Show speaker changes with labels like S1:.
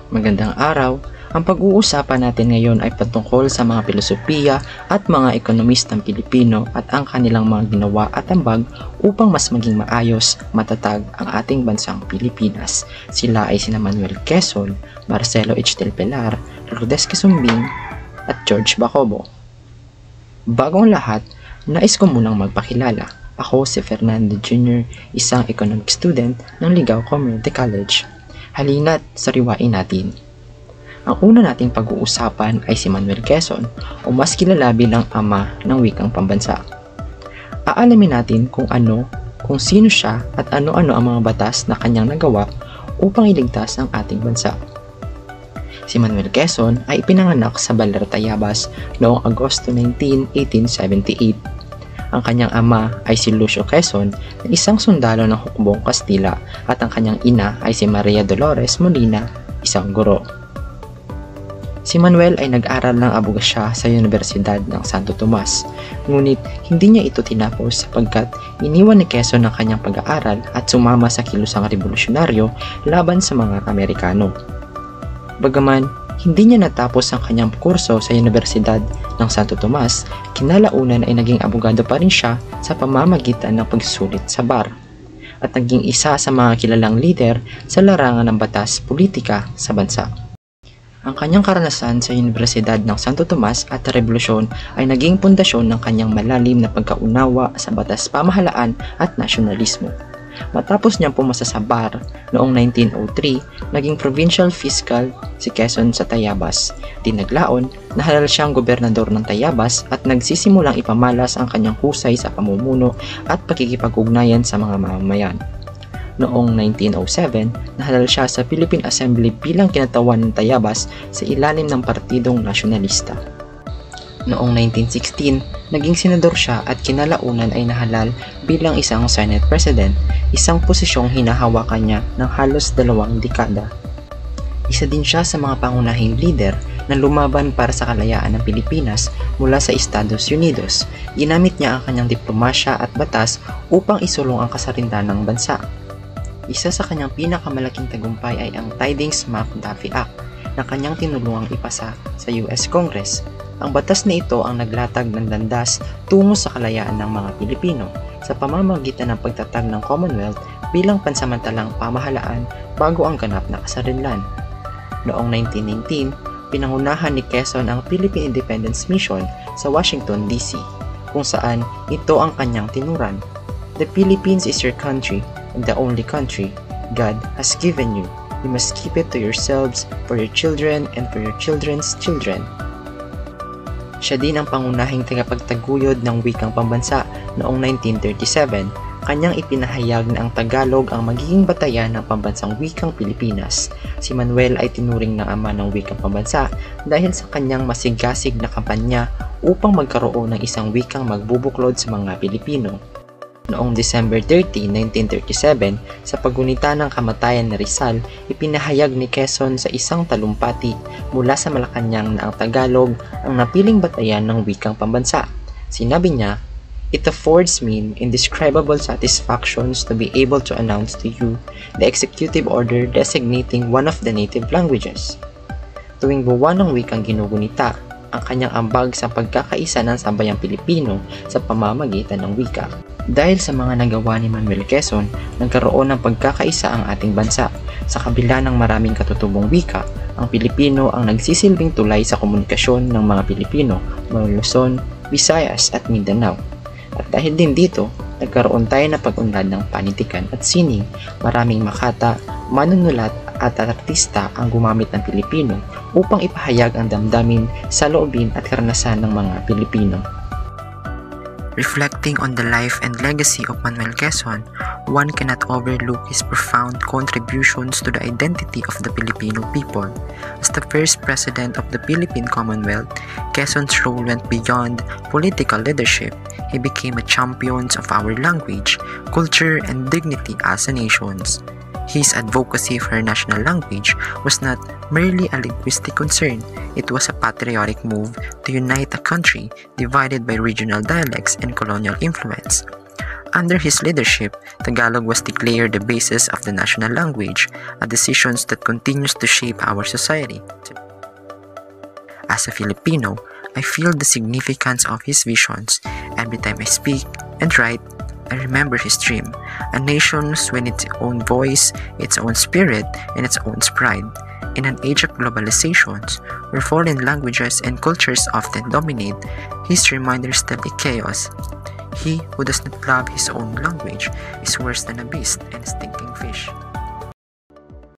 S1: Magandang araw! Ang pag-uusapan natin ngayon ay patungkol sa mga filosofiya at mga ekonomistang Pilipino at ang kanilang mga ginawa at ambag upang mas maging maayos, matatag ang ating bansang Pilipinas. Sila ay sina Manuel Quezon, Marcelo H. del Pilar, Lourdes Quisumbing at George Bacobo. Bago ang lahat, nais ko munang magpakilala. Ako si Fernando Jr., isang economic student ng Ligao Community College. Halina't sariwain natin. Ang una nating pag-uusapan ay si Manuel Quezon o mas kilala bilang ama ng wikang pambansa. Aalamin natin kung sino siya at ano-ano ang mga batas na kanyang nagawa upang iligtas ang ating bansa. Si Manuel Quezon ay ipinanganak sa Baler, Tayabas noong Agosto 19, 1878. Ang kanyang ama ay si Lucio Quezon na isang sundalo ng hukbong Kastila at ang kanyang ina ay si Maria Dolores Molina, isang guro. Si Manuel ay nag-aral ng abogasya sa Universidad ng Santo Tomas, ngunit hindi niya ito tinapos sapagkat iniwan ni Quezon ang kanyang pag-aaral at sumama sa kilusang revolusyonaryo laban sa mga Amerikano. Bagaman hindi niya natapos ang kanyang kurso sa Universidad ng Santo Tomas, kinalaunan ay naging abogado pa rin siya sa pamamagitan ng pagsusulit sa bar at naging isa sa mga kilalang lider sa larangan ng batas politika sa bansa. Ang kanyang karanasan sa Universidad ng Santo Tomas at revolusyon ay naging pundasyon ng kanyang malalim na pagkaunawa sa batas pamahalaan at nasyonalismo. Matapos niyang pumasa sa bar noong 1903, naging provincial fiscal si Quezon sa Tayabas. Dinaglaon, nahalal siyang gobernador ng Tayabas at nagsisimulang ipamalas ang kanyang husay sa pamumuno at pakikipag-ugnayan sa mga mamamayan. Noong 1907, nahalal siya sa Philippine Assembly bilang kinatawan ng Tayabas sa ilalim ng Partidong Nasyonalista. Noong 1916, naging senador siya at kinalaunan ay nahalal bilang isang Senate President, isang posisyong hinahawakan niya ng halos 2 dekada. Isa din siya sa mga pangunahing leader na lumaban para sa kalayaan ng Pilipinas mula sa Estados Unidos. Ginamit niya ang kanyang diplomasya at batas upang isulong ang kasarinlan ng bansa. Isa sa kanyang pinakamalaking tagumpay ay ang Tidings-McDuffie Act na kanyang tinulungang ipasa sa US Congress. Ang batas na ito ang naglatag ng landas tungo sa kalayaan ng mga Pilipino sa pamamagitan ng pagtatag ng Commonwealth bilang pansamantalang pamahalaan bago ang ganap na kasarinlan. Noong 1919, pinangunahan ni Quezon ang Philippine Independence Mission sa Washington, D.C., kung saan ito ang kanyang tinuran. The Philippines is your country and the only country God has given you. You must keep it to yourselves, for your children, and for your children's children. Siya din ang pangunahing tagapagtaguyod ng wikang pambansa noong 1937. Kanyang ipinahayag na ang Tagalog ang magiging batayan ng pambansang wikang Pilipinas. Si Manuel ay tinuring na ama ng wikang pambansa dahil sa kanyang masigasig na kampanya upang magkaroon ng isang wikang magbubuklod sa mga Pilipino. Noong December 30, 1937, sa paggunita ng kamatayan ni Rizal, ipinahayag ni Quezon sa isang talumpati mula sa Malacanang na ang Tagalog ang napiling batayan ng wikang pambansa. Sinabi niya, "It affords me indescribable satisfactions to be able to announce to you the executive order designating one of the native languages." Tuwing buwan ng wikang ginugunita, ang kanyang ambag sa pagkakaisa ng sambayang Pilipino sa pamamagitan ng wika. Dahil sa mga nagawa ni Manuel Quezon, nagkaroon ng pagkakaisa ang ating bansa. Sa kabila ng maraming katutubong wika, ang Pilipino ang nagsisilbing tulay sa komunikasyon ng mga Pilipino mula Luzon, Visayas at Mindanao. At dahil din dito, nagkaroon tayo na pag-unlad ng panitikan at sining. Maraming makata, manunulat at artista ang gumamit ng Pilipino upang ipahayag ang damdamin, saloobin at karanasan ng mga Pilipino.
S2: Reflecting on the life and legacy of Manuel Quezon, one cannot overlook his profound contributions to the identity of the Filipino people. As the first president of the Philippine Commonwealth, Quezon's role went beyond political leadership. He became a champion of our language, culture, and dignity as a nation. His advocacy for national language was not merely a linguistic concern, it was a patriotic move to unite a country divided by regional dialects and colonial influence. Under his leadership, Tagalog was declared the basis of the national language, a decision that continues to shape our society. As a Filipino, I feel the significance of his visions. Every time I speak and write, I remember his dream, a nation with its own voice, its own spirit, and its own pride. In an age of globalizations, where foreign languages and cultures often dominate, his reminders tell a chaos. He who does not love his own language is worse than a beast and a stinking fish.